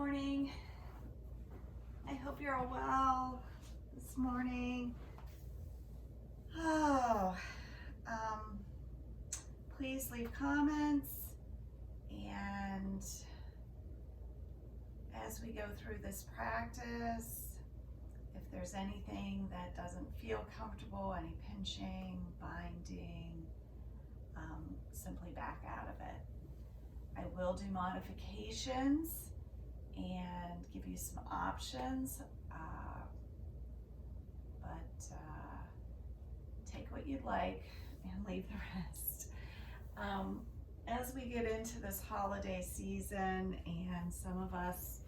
morning. I hope you're all well this morning. Please leave comments, and as we go through this practice, if there's anything that doesn't feel comfortable, any pinching, binding, simply back out of it. I will do modifications and give you some options, but take what you'd like and leave the rest. As we get into this holiday season, and some of us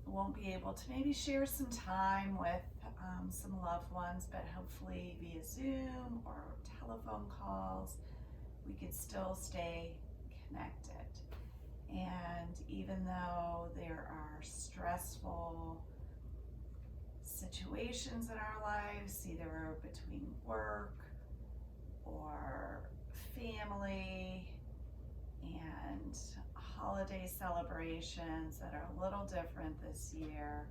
won't be able to maybe share some time with some loved ones, but hopefully via Zoom or telephone calls, we could still stay connected. And even though there are stressful situations in our lives, either between work or family and holiday celebrations that are a little different this year,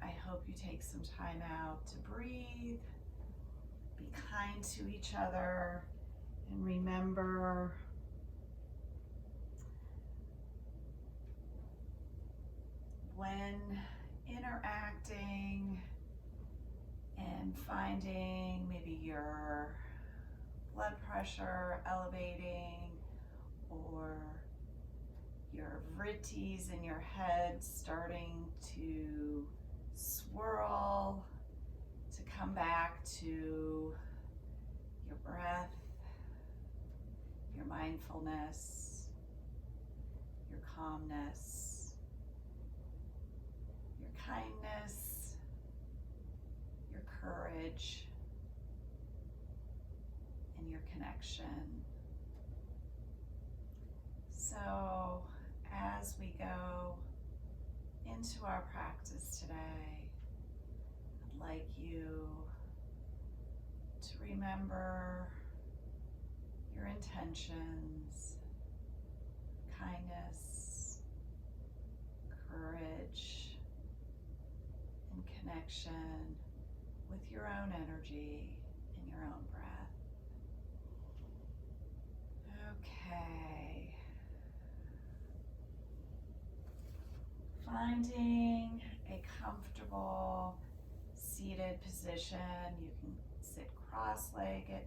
I hope you take some time out to breathe, be kind to each other, and remember when interacting and finding maybe your blood pressure elevating or your vrittis in your head starting to swirl, to come back to your breath, your mindfulness, your calmness, your kindness, your courage, and your connection. So as we go into our practice today, I'd like you to remember your intentions: kindness, courage, and connection with your own energy and your own breath. Okay. Finding a comfortable seated position. You can sit cross-legged.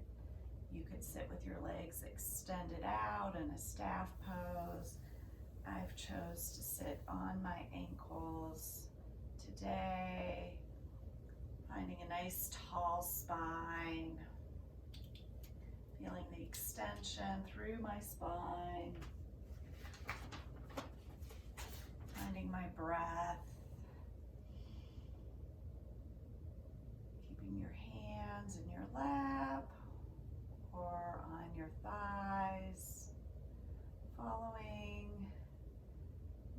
You could sit with your legs extended out in a staff pose. I've chose to sit on my ankles today, finding a nice tall spine, feeling the extension through my spine, finding my breath, keeping your hands in your lap or on your thighs, following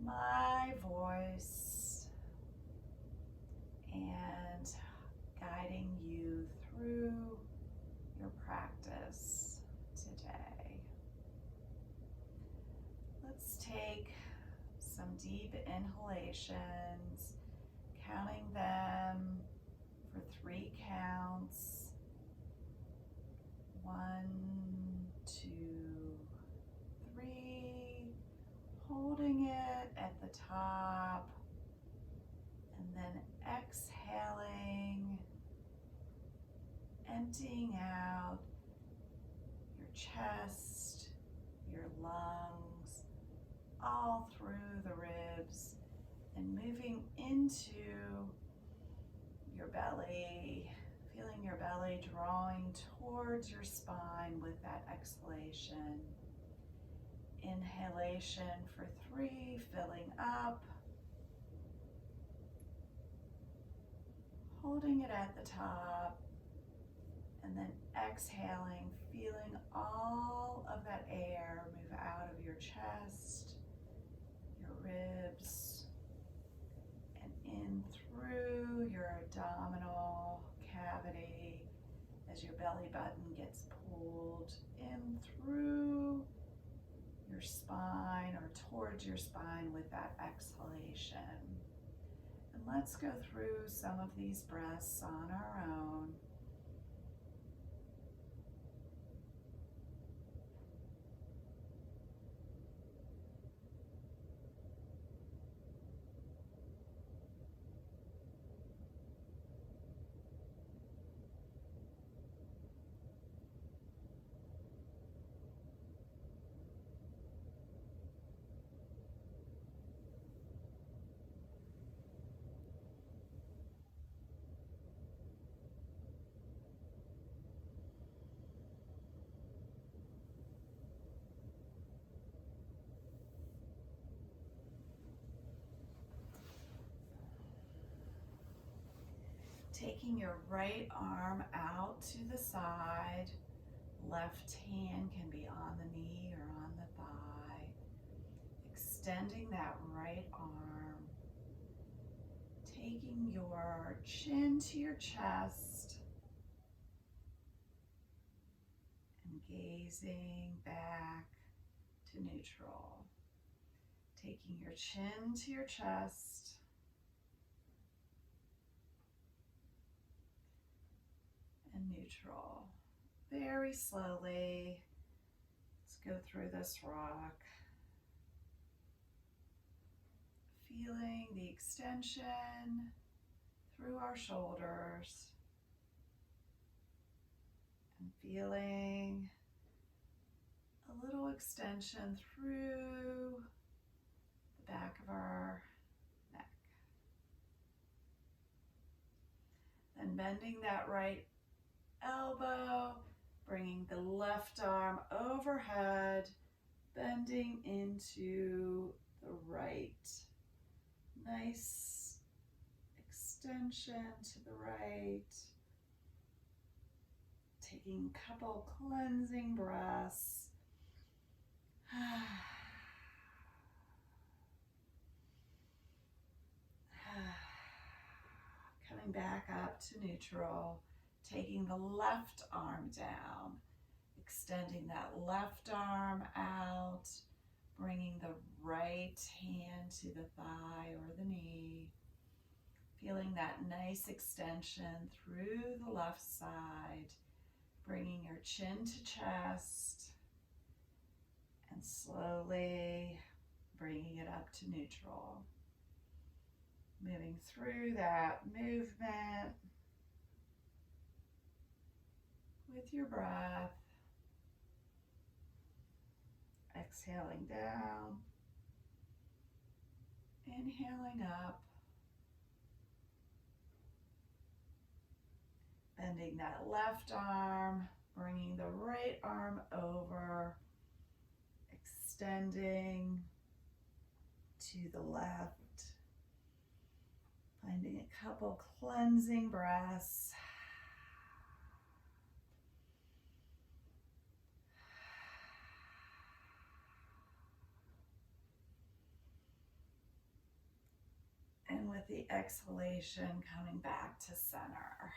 my voice and guiding you through your practice today. Let's take some deep inhalations, counting them for 3 counts. 1, 2, 3, holding it at the top, and then exhaling, emptying out your chest, your lungs, all through the ribs, and moving into your belly, feeling your belly drawing towards your spine with that exhalation. Inhalation for 3, filling up, holding it at the top, and then exhaling, feeling all of that air move out of your chest, your ribs, and in through your abdominal cavity as your belly button gets pulled in through your spine or towards your spine with that exhalation. And let's go through some of these breaths on our own. Taking your right arm out to the side, left hand can be on the knee or on the thigh. Extending that right arm, taking your chin to your chest and gazing back to neutral. Taking your chin to your chest and neutral. Very slowly, let's go through this rock. Feeling the extension through our shoulders and feeling a little extension through the back of our neck. Then bending that right elbow, bringing the left arm overhead, bending into the right. Nice extension to the right. Taking a couple cleansing breaths. Coming back up to neutral. Taking the left arm down, extending that left arm out, bringing the right hand to the thigh or the knee, feeling that nice extension through the left side, bringing your chin to chest, and slowly bringing it up to neutral. Moving through that movement with your breath, exhaling down, inhaling up, bending that left arm, bringing the right arm over, extending to the left, finding a couple cleansing breaths. And with the exhalation, coming back to center.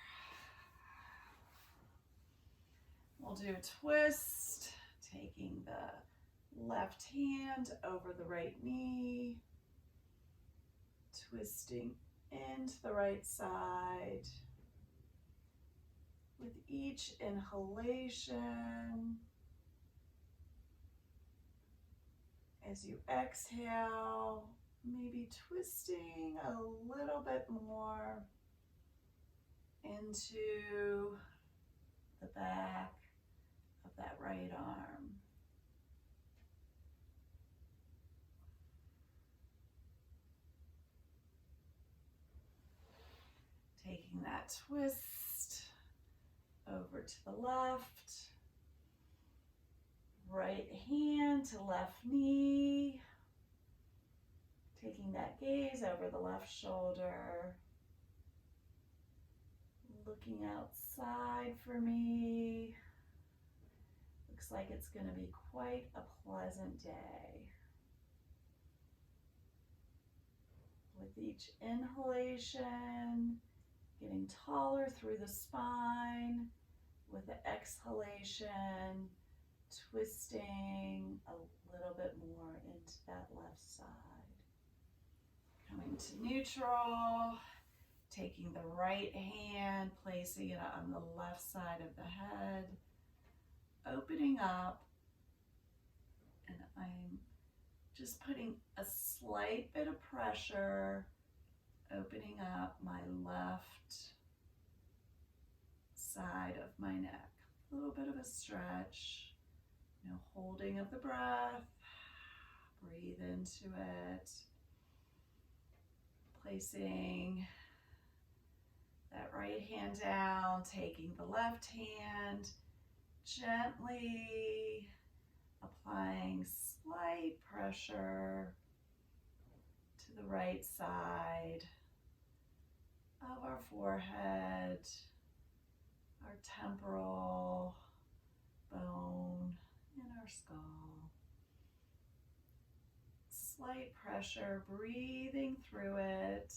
We'll do a twist, taking the left hand over the right knee, twisting into the right side. With each inhalation, as you exhale, maybe twisting a little bit more into the back of that right arm. Taking that twist over to the left, right hand to left knee, taking that gaze over the left shoulder, looking outside for me. Looks like it's going to be quite a pleasant day. With each inhalation, getting taller through the spine. With the exhalation, twisting a little bit more into that left side. Coming to neutral, taking the right hand, placing it on the left side of the head, opening up, and I'm just putting a slight bit of pressure, opening up my left side of my neck. A little bit of a stretch, no holding of the breath. Breathe into it. Placing that right hand down, taking the left hand, gently applying slight pressure to the right side of our forehead, our temporal bone, and our skull. Slight pressure, breathing through it,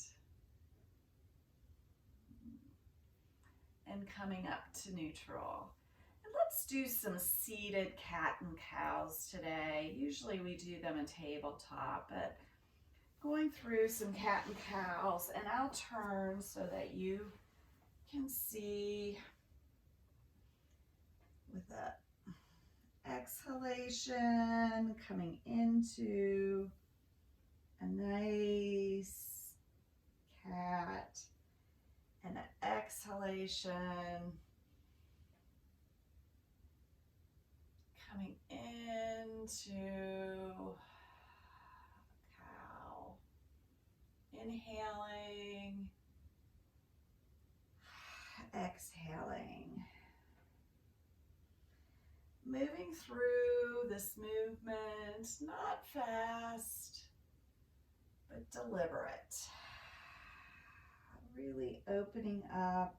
and coming up to neutral. And let's do some seated cat and cows today. Usually we do them in tabletop, but going through some cat and cows, and I'll turn so that you can see with that exhalation coming into a nice cat, and an exhalation coming into cow. Inhaling, exhaling. Moving through this movement, not fast, but deliberate. Really opening up.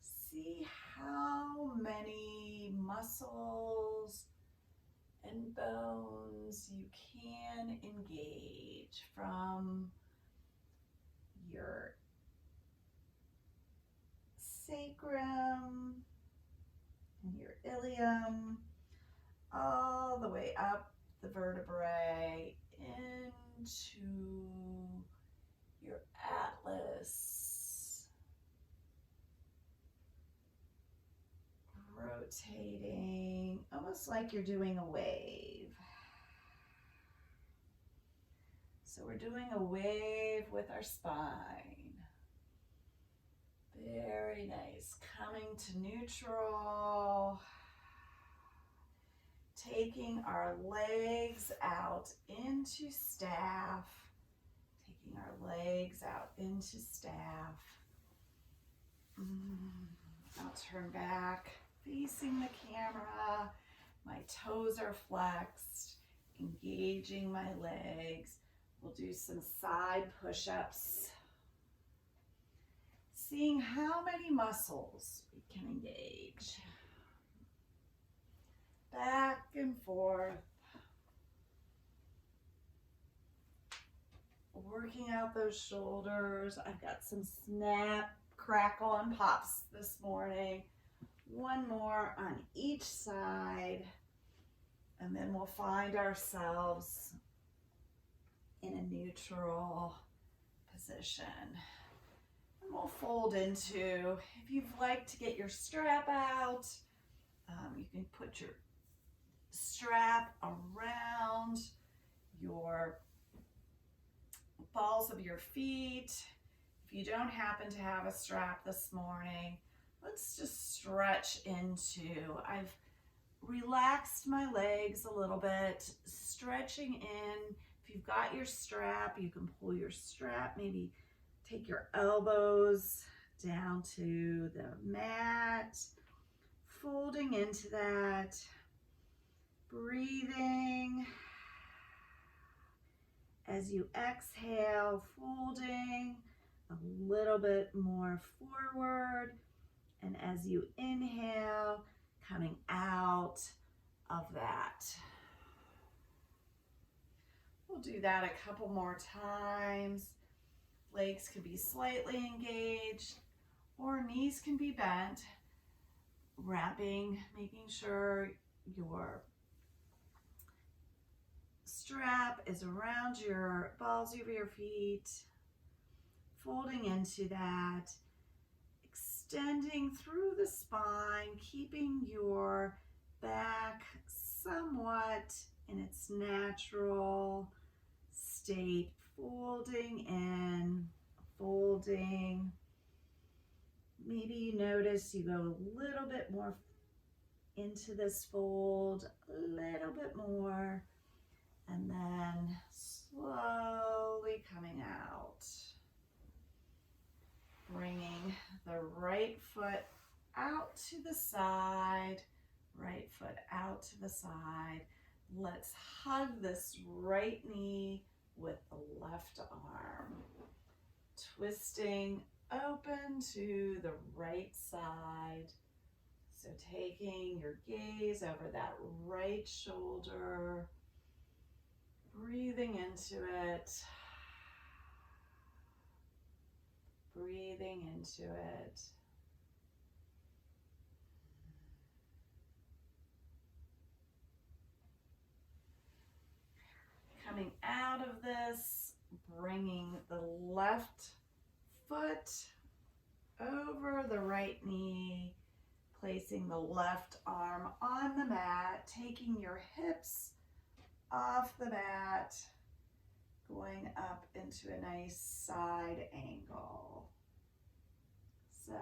See how many muscles and bones you can engage from your sacrum and your ilium all the way up the vertebrae into your atlas, rotating almost like you're doing a wave. So we're doing a wave with our spine. Very nice. Coming to neutral. Taking our legs out into staff. Taking our legs out into staff. I'll turn back, facing the camera. My toes are flexed, engaging my legs. We'll do some side push-ups. Seeing how many muscles we can engage. Back and forth. Working out those shoulders. I've got some snap, crackle, and pops this morning. One more on each side. And then we'll find ourselves in a neutral position. And we'll fold into, if you'd like to get your strap out, you can put your strap around your balls of your feet. If you don't happen to have a strap this morning, let's just stretch into, I've relaxed my legs a little bit, stretching in. If you've got your strap, you can pull your strap, maybe take your elbows down to the mat, folding into that, breathing. As you exhale, folding a little bit more forward, and as you inhale, coming out of that. We'll do that a couple more times. Legs can be slightly engaged, or knees can be bent. Wrapping, making sure your strap is around your balls over your feet, folding into that, extending through the spine, keeping your back somewhat in its natural state, folding in, folding. Maybe you notice you go a little bit more into this fold, a little bit more, and then slowly coming out. Bringing the right foot out to the side, right foot out to the side. Let's hug this right knee with the left arm. Twisting open to the right side. So taking your gaze over that right shoulder, breathing into it, breathing into it. Coming out of this, bringing the left foot over the right knee, placing the left arm on the mat, taking your hips off the mat, going up into a nice side angle. So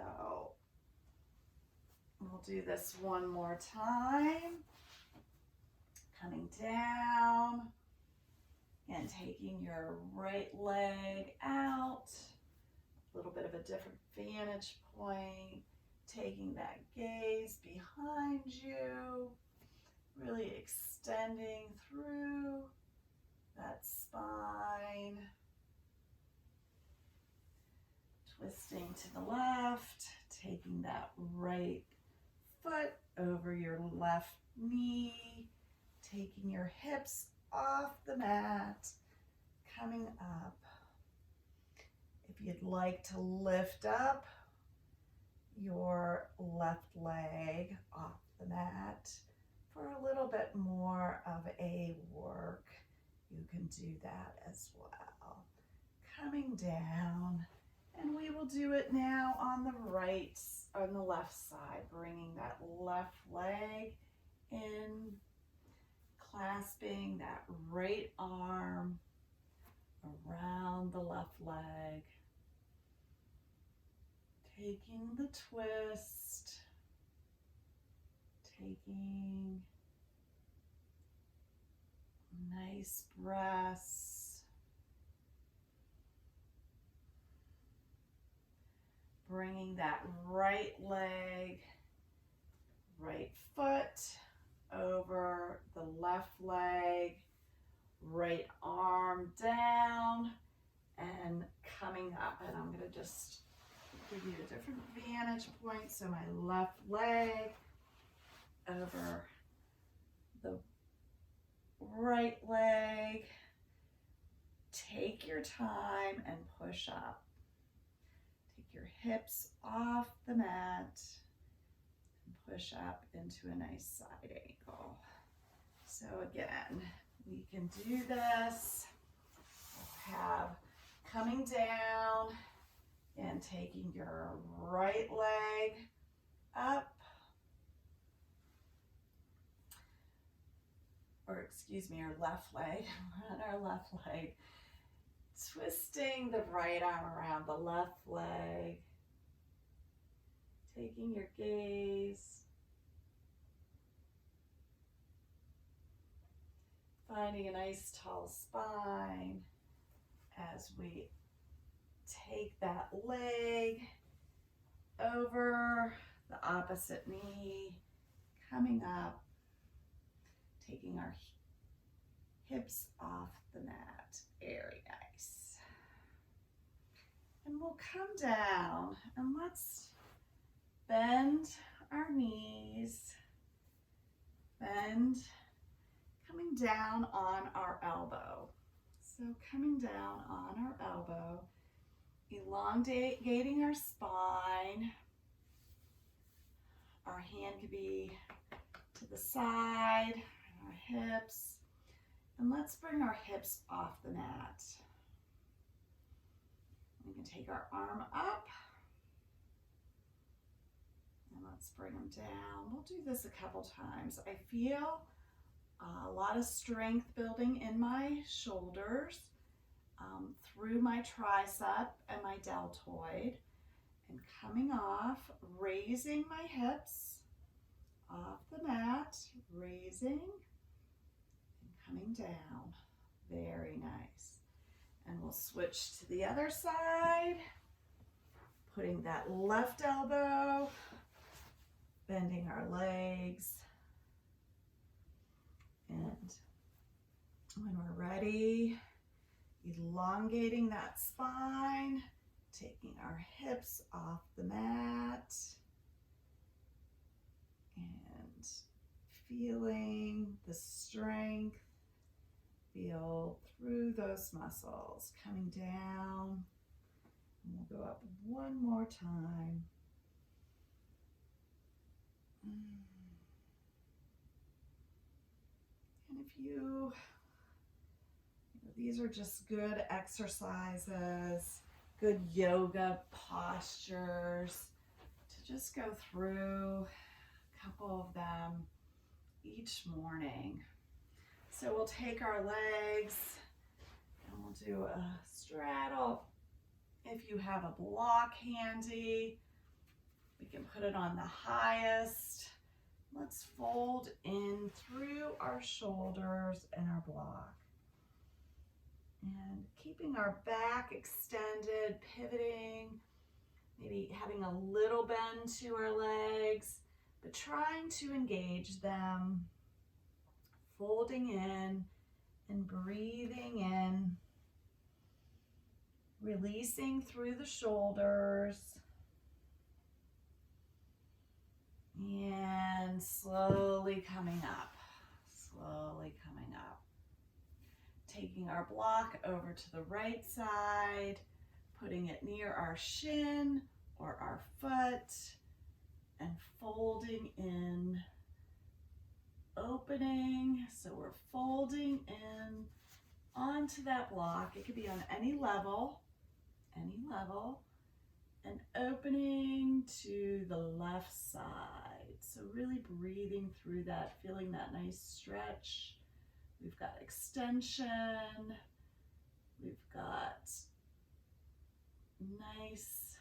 we'll do this one more time. Coming down and taking your right leg out, a little bit of a different vantage point, taking that gaze behind you, really extending through that spine, twisting to the left, taking that right foot over your left knee, taking your hips off the mat, coming up. If you'd like to lift up your left leg off the mat for a little bit more of a work, you can do that as well. Coming down, and we will do it now on the left side, bringing that left leg in, clasping that right arm around the left leg, taking the twist, taking nice breaths, bringing that right leg, right foot over the left leg, right arm down, and coming up. And I'm going to just give you a different vantage point. So my left leg over the right leg. Take your time and push up. Take your hips off the mat and push up into a nice side angle. So again, we can do this. We'll have coming down and taking your right leg up, our left leg, on our left leg, twisting the right arm around the left leg, taking your gaze, finding a nice tall spine as we take that leg over the opposite knee, coming up, taking our hips off the mat. Very nice. And we'll come down and let's bend our knees, bend, coming down on our elbow. So coming down on our elbow, elongating our spine. Our hand could be to the side, our hips, and let's bring our hips off the mat. We can take our arm up, and let's bring them down. We'll do this a couple times. I feel a lot of strength building in my shoulders, through my tricep and my deltoid, and coming off, raising my hips off the mat, raising and coming down. Very nice. And we'll switch to the other side, putting that left elbow, bending our legs, and when we're ready, elongating that spine, taking our hips off the mat, and feeling the strength feel through those muscles, coming down. And we'll go up one more time. And if these are just good exercises, good yoga postures to just go through a couple of them each morning. So we'll take our legs and we'll do a straddle. If you have a block handy, we can put it on the highest. Let's fold in through our shoulders and our block. And keeping our back extended, pivoting, maybe having a little bend to our legs, but trying to engage them, folding in and breathing in, releasing through the shoulders, and slowly coming up, slowly coming up. Taking our block over to the right side, putting it near our shin or our foot, and folding in, opening. So we're folding in onto that block. It could be on any level, and opening to the left side. So really breathing through that, feeling that nice stretch. We've got extension. We've got nice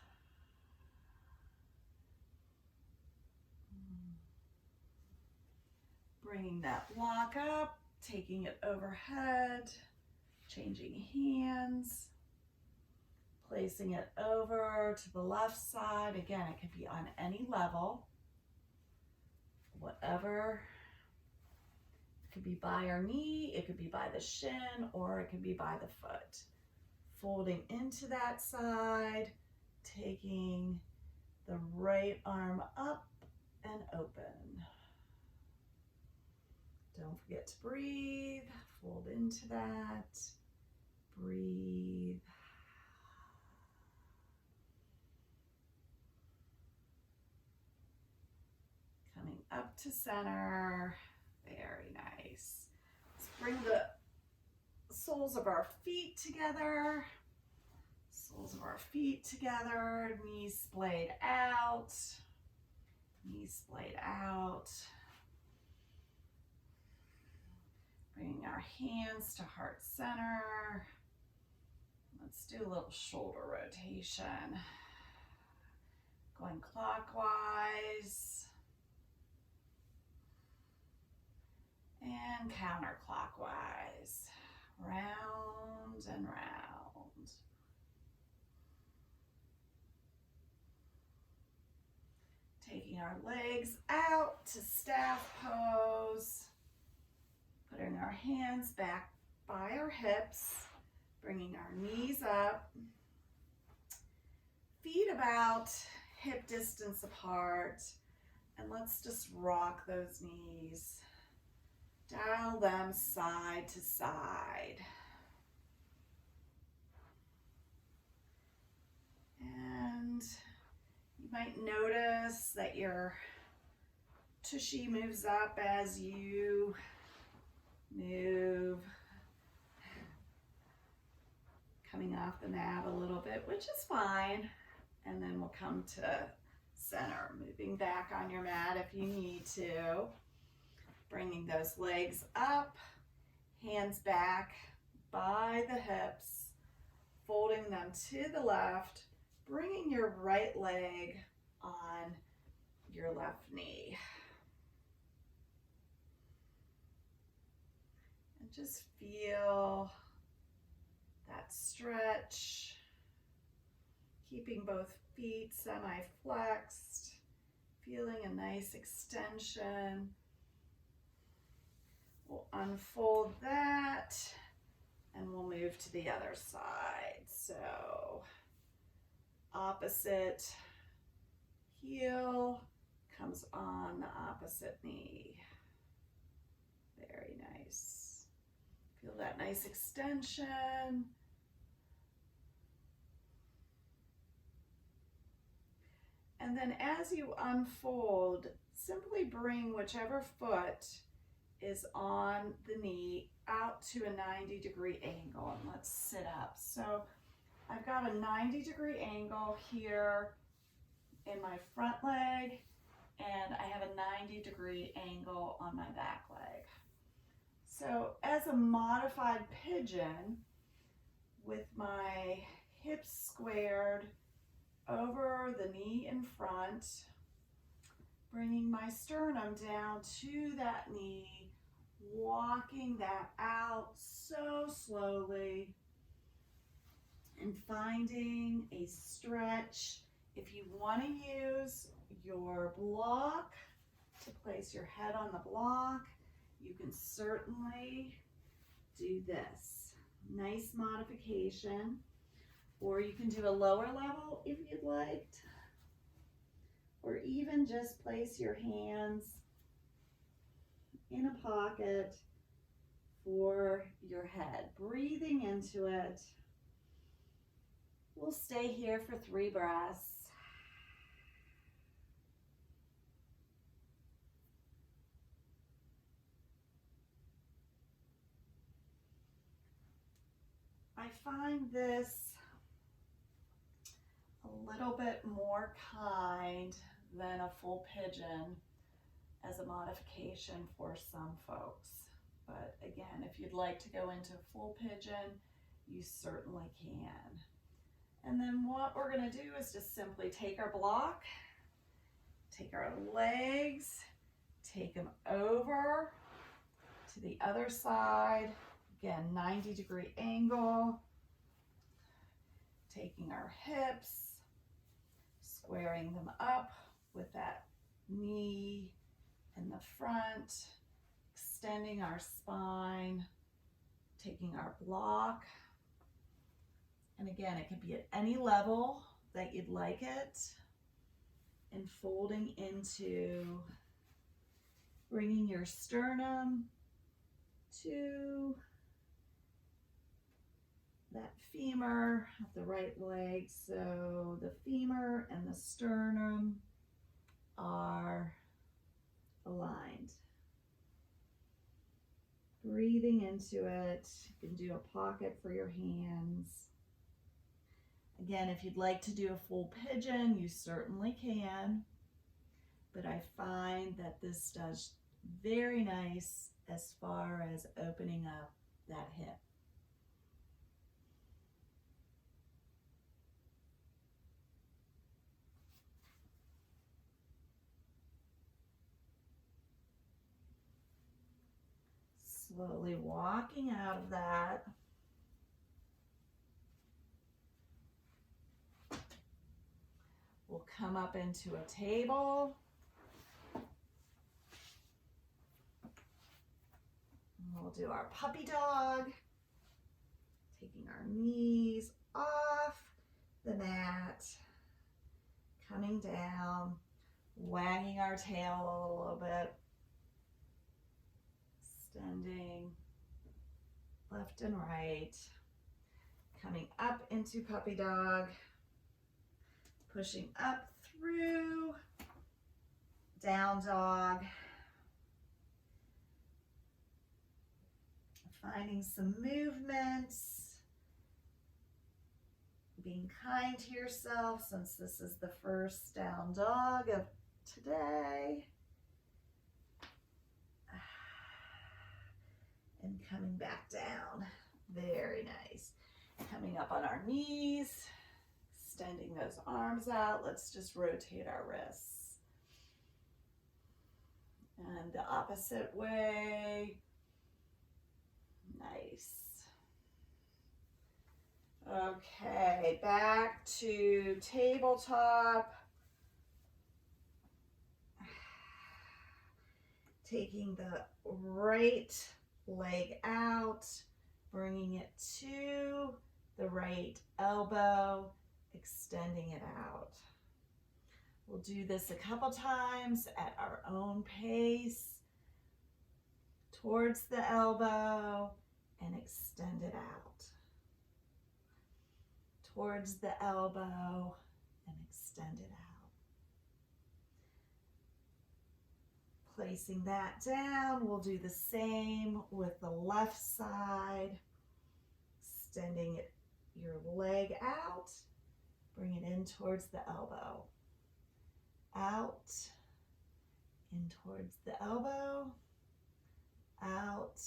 bringing that block up, taking it overhead, changing hands, placing it over to the left side. Again, it could be on any level, whatever. It could be by our knee, it could be by the shin, or it could be by the foot. Folding into that side, taking the right arm up and open. Don't forget to breathe. Fold into that. Breathe. Coming up to center. Very nice. Let's bring the soles of our feet together. Soles of our feet together. Knees splayed out. Knees splayed out. Bringing our hands to heart center. Let's do a little shoulder rotation. Going clockwise and counterclockwise. Round and round. Taking our legs out to staff pose. Putting our hands back by our hips, bringing our knees up, feet about hip distance apart, and let's just rock those knees. Dial them side to side. And you might notice that your tushy moves up as you move, coming off the mat a little bit, which is fine. And then we'll come to center, moving back on your mat if you need to. Bringing those legs up, hands back by the hips, folding them to the left, bringing your right leg on your left knee. And just feel that stretch, keeping both feet semi-flexed, feeling a nice extension. We'll unfold that and we'll move to the other side. So opposite heel comes on the opposite knee. Very nice. Feel that nice extension. And then as you unfold, simply bring whichever foot is on the knee out to a 90-degree angle, and let's sit up. So I've got a 90-degree angle here in my front leg, and I have a 90-degree angle on my back leg. So as a modified pigeon, with my hips squared over the knee in front, bringing my sternum down to that knee, walking that out so slowly, and finding a stretch. If you want to use your block to place your head on the block, you can certainly do this. Nice modification. Or you can do a lower level if you'd like. Or even just place your hands in a pocket for your head. Breathing into it. We'll stay here for 3 breaths. I find this a little bit more kind than a full pigeon as a modification for some folks. But again, if you'd like to go into full pigeon, you certainly can. And then what we're going to do is just simply take our block, take our legs, take them over to the other side. Again, 90-degree angle, taking our hips, squaring them up with that knee in the front, extending our spine, taking our block. And again, it can be at any level that you'd like it, and folding into bringing your sternum to that femur of the right leg. So the femur and the sternum are aligned. Breathing into it. You can do a pocket for your hands. Again, if you'd like to do a full pigeon, you certainly can. But I find that this does very nice as far as opening up that hip. Slowly walking out of that. We'll come up into a table. We'll do our puppy dog, taking our knees off the mat, coming down, wagging our tail a little bit, extending left and right, coming up into puppy dog, pushing up through down dog. Finding some movements. Being kind to yourself since this is the first down dog of today. And coming back down. Very nice. Coming up on our knees, extending those arms out. Let's just rotate our wrists. And the opposite way. Nice. Okay, back to tabletop. Taking the right leg out, bringing it to the right elbow, extending it out. We'll do this a couple times at our own pace, towards the elbow, and extend it out. Towards the elbow, and extend it out. Placing that down, we'll do the same with the left side. Extending your leg out, bring it in towards the elbow. Out, in towards the elbow, out,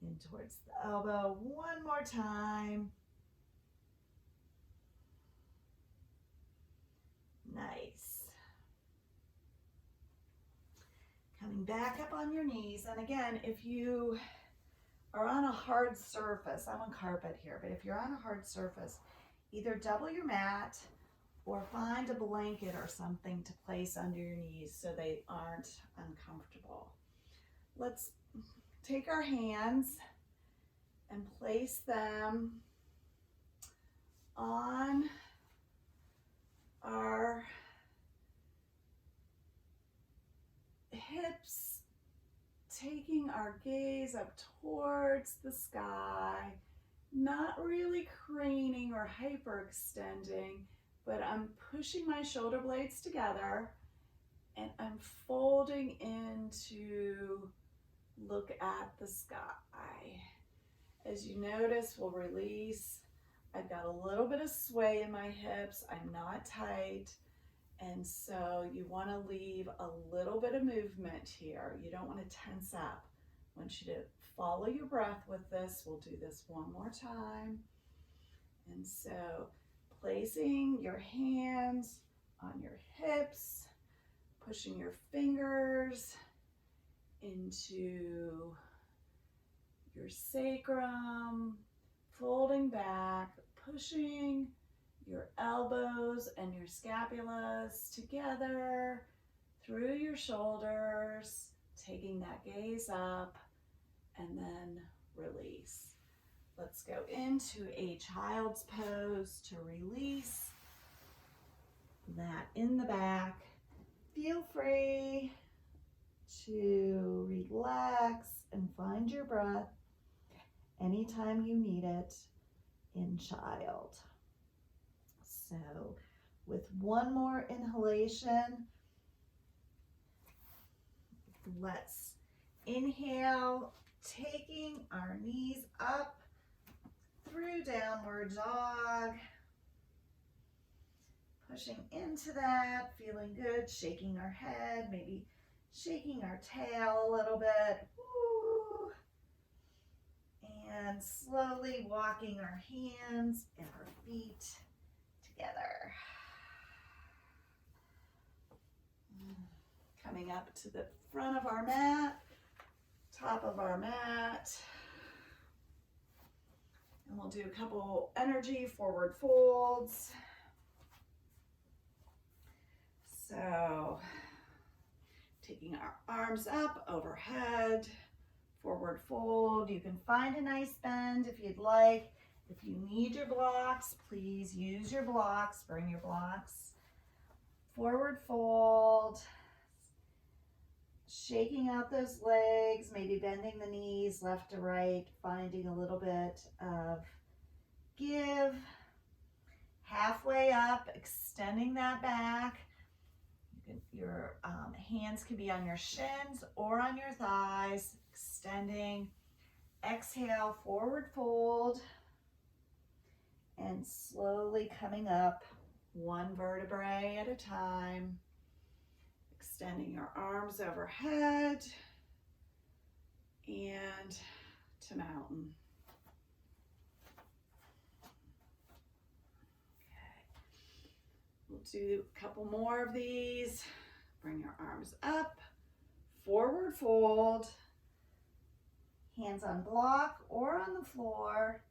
in towards the elbow. One more time. Nice. Coming back up on your knees. And again, if you are on a hard surface, I'm on carpet here, but if you're on a hard surface, either double your mat or find a blanket or something to place under your knees so they aren't uncomfortable. Let's take our hands and place them on our hips, taking our gaze up towards the sky, not really craning or hyperextending, but I'm pushing my shoulder blades together and I'm folding in to look at the sky. As you notice, we'll release. I've got a little bit of sway in my hips. I'm not tight. And so you want to leave a little bit of movement here. You don't want to tense up. I want you to follow your breath with this. We'll do this one more time. And so placing your hands on your hips, pushing your fingers into your sacrum, folding back, pushing your elbows and your scapulas together through your shoulders, taking that gaze up, and then release. Let's go into a child's pose to release that in the back. Feel free to relax and find your breath anytime you need it in child. So with one more inhalation, let's inhale, taking our knees up through downward dog, pushing into that, feeling good, shaking our head, maybe shaking our tail a little bit. Woo. And slowly walking our hands and our feet together. Coming up to the front of our mat, top of our mat. And we'll do a couple energy forward folds. So taking our arms up overhead, forward fold. You can find a nice bend if you'd like. If you need your blocks, please use your blocks, bring your blocks. Forward fold, shaking out those legs, maybe bending the knees left to right, finding a little bit of give. Halfway up, extending that back. You Your hands can be on your shins or on your thighs, extending. Exhale, forward fold, and slowly coming up one vertebrae at a time, extending your arms overhead and to mountain. We'll do a couple more of these. Bring your arms up, forward fold, hands on block or on the floor.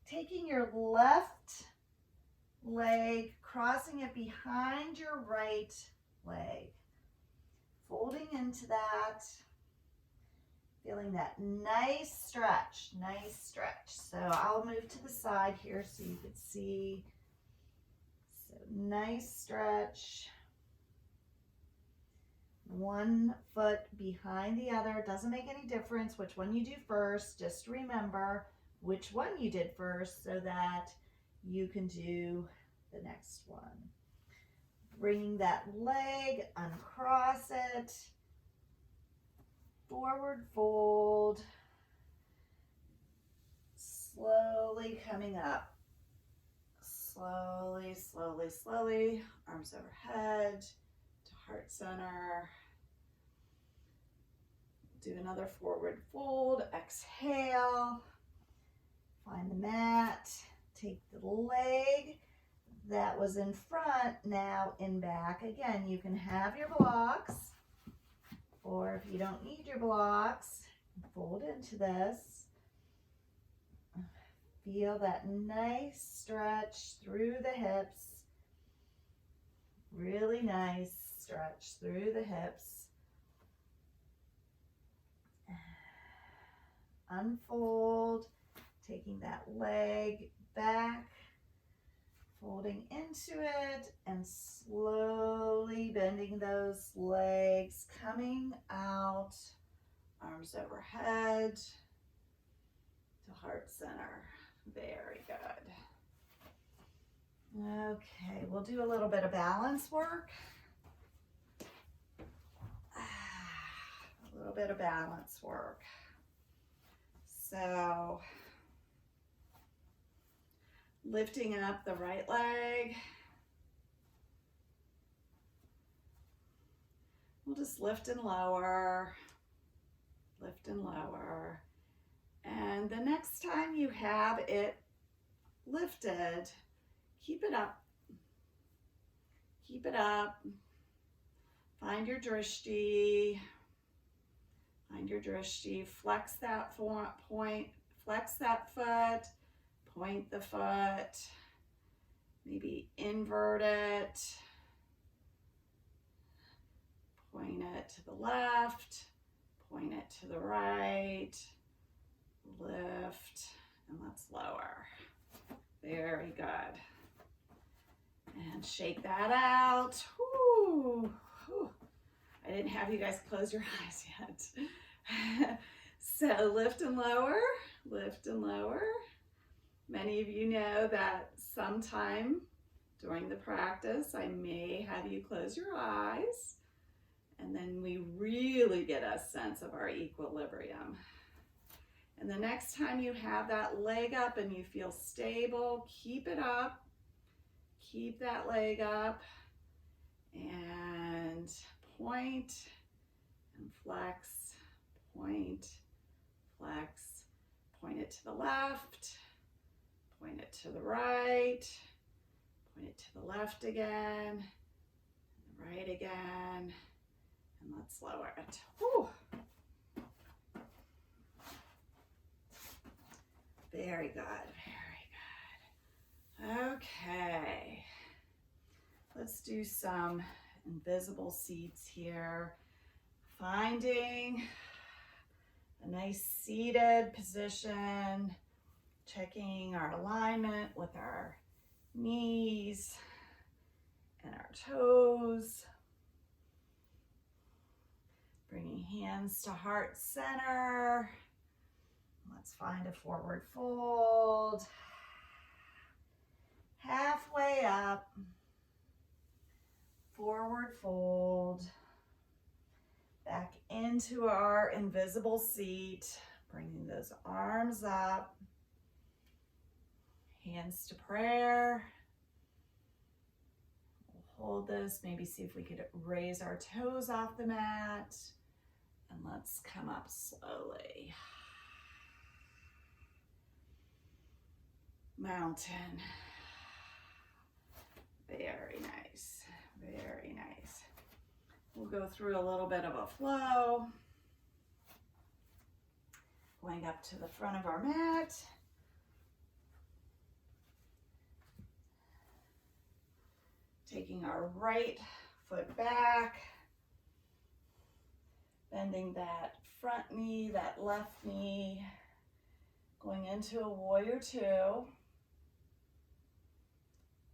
Taking your left leg, crossing it behind your right leg. Folding into that. Feeling that nice stretch, nice stretch. So I'll move to the side here so you can see. So nice stretch. One foot behind the other. It doesn't make any difference which one you do first. Just remember which one you did first so that you can do the next one. Bringing that leg, uncross it, forward fold, slowly coming up. Slowly, slowly, slowly, arms overhead to heart center. Do another forward fold, exhale, find the mat, take the leg that was in front, now in back. Again, you can have your blocks, or if you don't need your blocks, fold into this. Feel that nice stretch through the hips. Really nice stretch through the hips. Unfold, taking that leg back, folding into it, and slowly bending those legs, coming out, arms overhead to heart center. Very good. Okay, we'll do a little bit of balance work. A little bit of balance work. So, lifting up the right leg. We'll just lift and lower, lift and lower. And the next time you have it lifted, keep it up. Keep it up. Find your drishti. Find your drishti. Flex that point. Flex that foot. Point the foot. Maybe invert it. Point it to the left. Point it to the right. Lift, and let's lower. Very good. And shake that out. Whew. Whew. I didn't have you guys close your eyes yet. So lift and lower, lift and lower. Many of you know that sometime during the practice, I may have you close your eyes, and then we really get a sense of our equilibrium. And the next time you have that leg up and you feel stable, keep it up. Keep that leg up and point and flex, point, flex, point it to the left, point it to the right, point it to the left again, and the right again, and let's lower it. Whew. Very good, very good. Okay, let's do some invisible seats here. Finding a nice seated position, checking our alignment with our knees and our toes. Bringing hands to heart center. Let's find a forward fold. Halfway up. forward fold. Back into our invisible seat, bringing those arms up, hands to prayer. We'll hold this, maybe see if we could raise our toes off the mat, and let's come up slowly. Mountain. Very nice, very nice. We'll go through a little bit of a flow. Going up to the front of our mat. Taking our right foot back. Bending that front knee, that left knee. Going into a warrior two.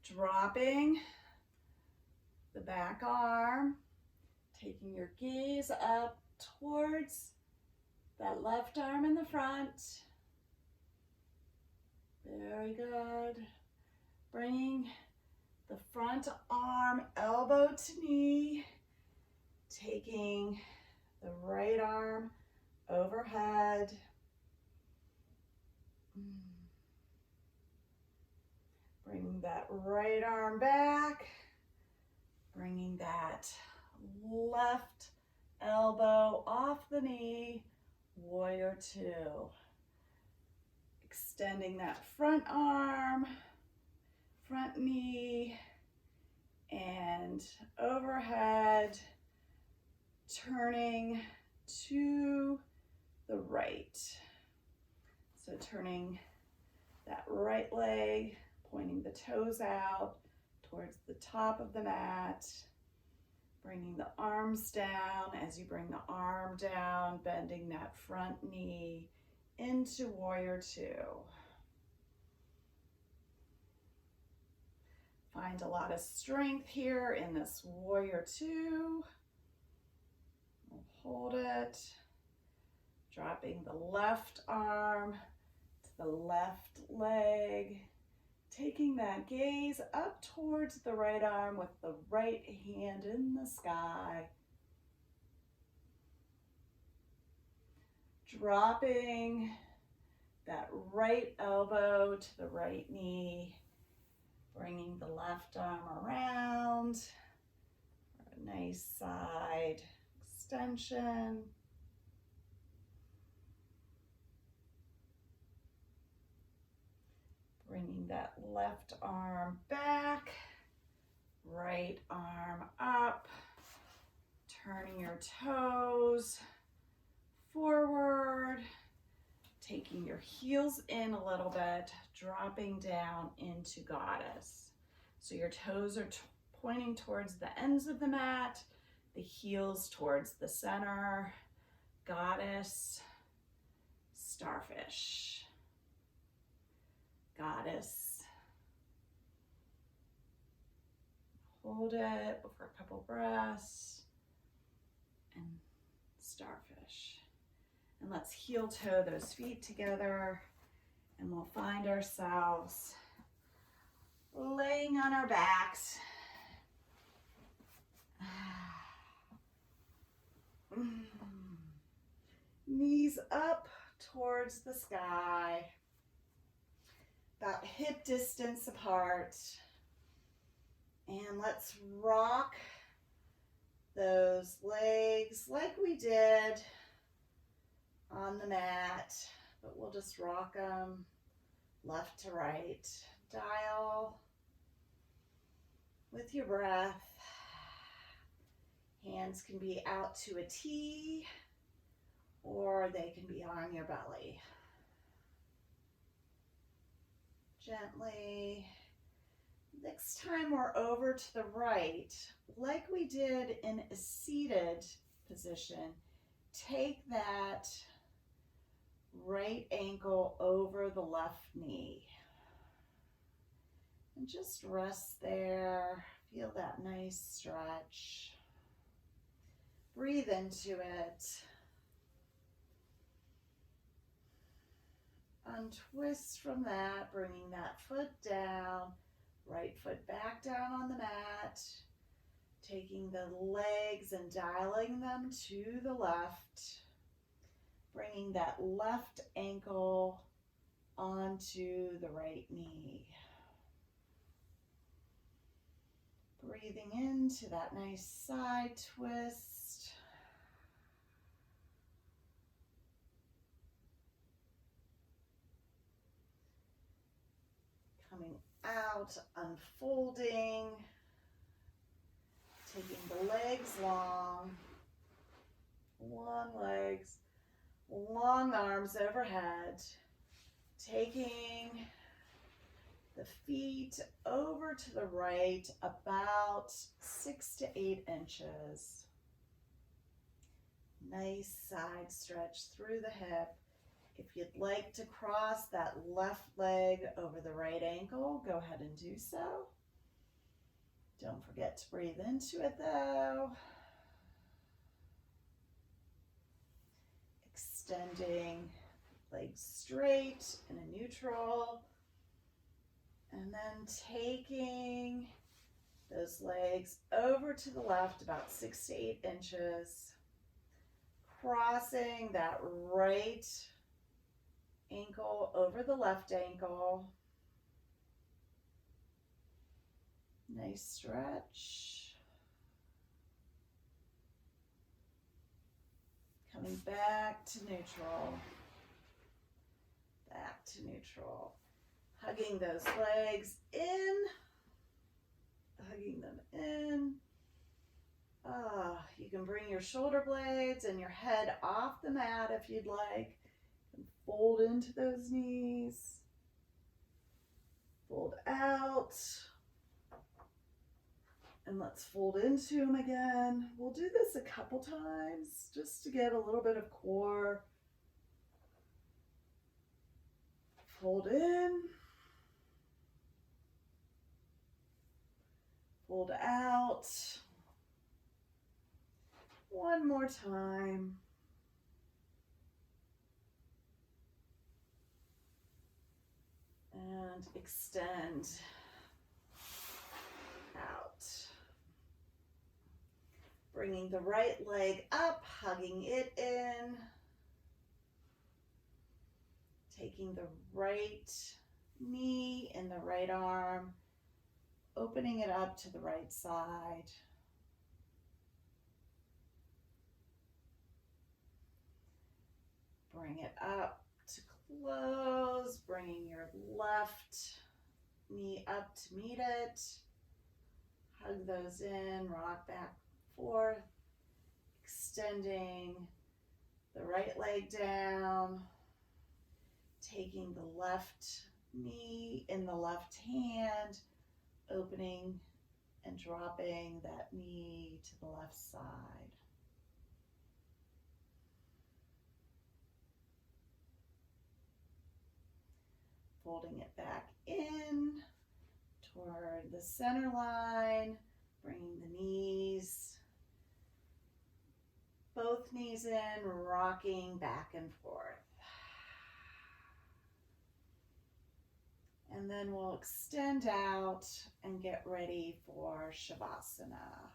Dropping the back arm. Taking your gaze up towards that left arm in the front. Very good. Bringing the front arm elbow to knee. Taking the right arm overhead. Bringing that right arm back. Bringing that left elbow off the knee, warrior two. Extending that front arm, front knee, and overhead, turning to the right. So turning that right leg, pointing the toes out towards the top of the mat. Bringing the arms down. As you bring the arm down, bending that front knee into warrior two. Find a lot of strength here in this warrior two. We'll hold it. Dropping the left arm to the left leg. Taking that gaze up towards the right arm with the right hand in the sky. Dropping that right elbow to the right knee. Bringing the left arm around for a nice side extension. Bringing that left arm back, right arm up, turning your toes forward, taking your heels in a little bit, dropping down into goddess. So your toes are pointing towards the ends of the mat, the heels towards the center, goddess, starfish. Goddess. Hold it for a couple breaths. And starfish. And let's heel toe those feet together. And we'll find ourselves laying on our backs. Knees up towards the sky. About hip distance apart. And let's rock those legs like we did on the mat, but we'll just rock them left to right. Dial with your breath. Hands can be out to a T, or they can be on your belly. Gently. Next time we're over to the right, like we did in a seated position, take that right ankle over the left knee. And just rest there. Feel that nice stretch. Breathe into it. Untwist from that, bringing that foot down, right foot back down on the mat. Taking the legs and dialing them to the left, bringing that left ankle onto the right knee. Breathing into that nice side twist. Coming out, unfolding. Taking the legs long, long legs, long arms overhead. Taking the feet over to the right about 6 to 8 inches. Nice side stretch through the hip. If you'd like to cross that left leg over the right ankle, go ahead and do so. Don't forget to breathe into it though. Extending legs straight in a neutral. And then taking those legs over to the left about 6 to 8 inches. Crossing that right ankle over the left ankle. Nice stretch. Coming back to neutral. Back to neutral. Hugging those legs in. Hugging them in. You can bring your shoulder blades and your head off the mat if you'd like. And fold into those knees. Fold out. And let's fold into them again. We'll do this a couple times just to get a little bit of core. Fold in. Fold out. One more time. And extend out. Bringing the right leg up, hugging it in. Taking the right knee and the right arm, opening it up to the right side. Bring it up to close, bringing your left knee up to meet it. Hug those in, rock back and forth, extending the right leg down, taking the left knee in the left hand, opening and dropping that knee to the left side. Folding it back in toward the center line, bringing the knees, both knees in, rocking back and forth. And then we'll extend out and get ready for Shavasana.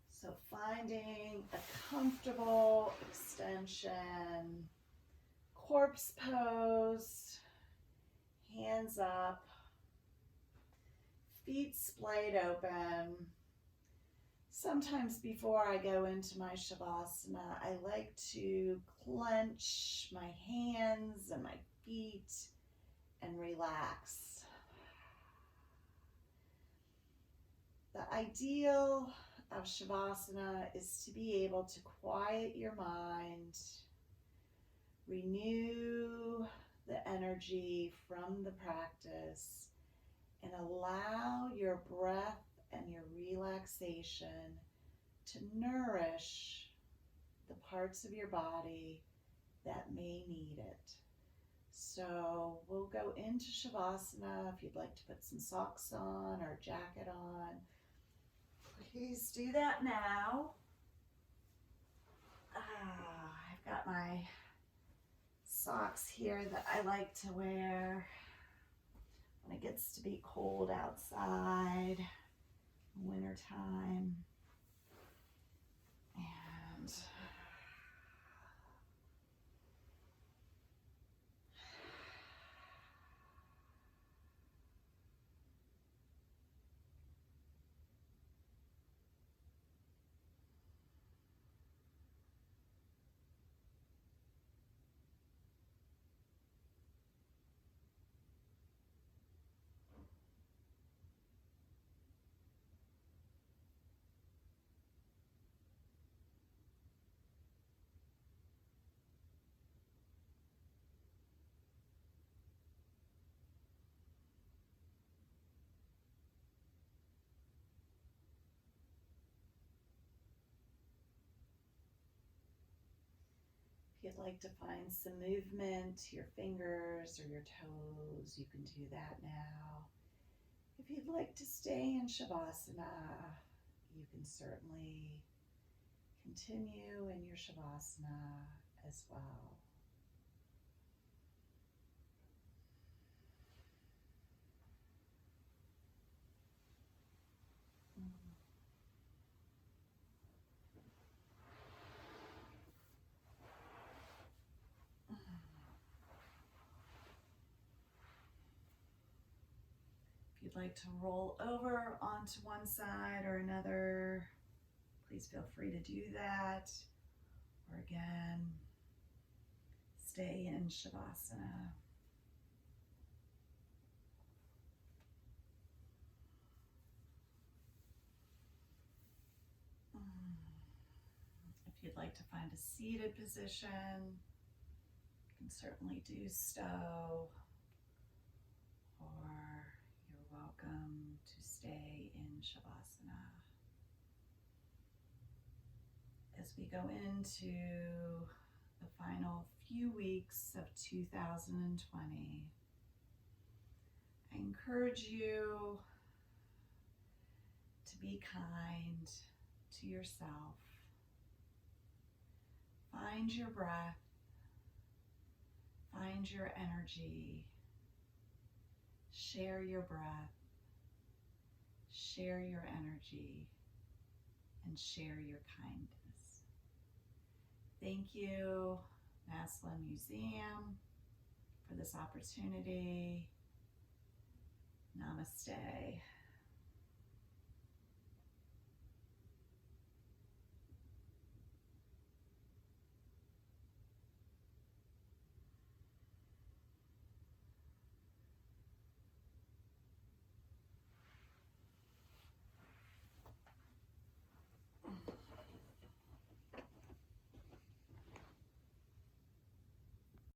So finding a comfortable extension, corpse pose, hands up, feet splayed open. Sometimes before I go into my Shavasana, I like to clench my hands and my feet and relax. The ideal of Shavasana is to be able to quiet your mind, renew the energy from the practice, and allow your breath and your relaxation to nourish the parts of your body that may need it. So we'll go into Shavasana. If you'd like to put some socks on or a jacket on, please do that now. I've got my socks here that I like to wear when it gets to be cold outside, wintertime. And if you'd like to find some movement to your fingers or your toes, you can do that now. If you'd like to stay in Shavasana, you can certainly continue in your Shavasana as well. If you'd like to roll over onto one side or another, please feel free to do that. Or again, stay in Shavasana. If you'd like to find a seated position, you can certainly do so. Or you're welcome to stay in Shavasana. As we go into the final few weeks of 2020, I encourage you to be kind to yourself. Find your breath, find your energy, share your breath, share your energy, and share your kindness. Thank you, MassMu Museum, for this opportunity. Namaste.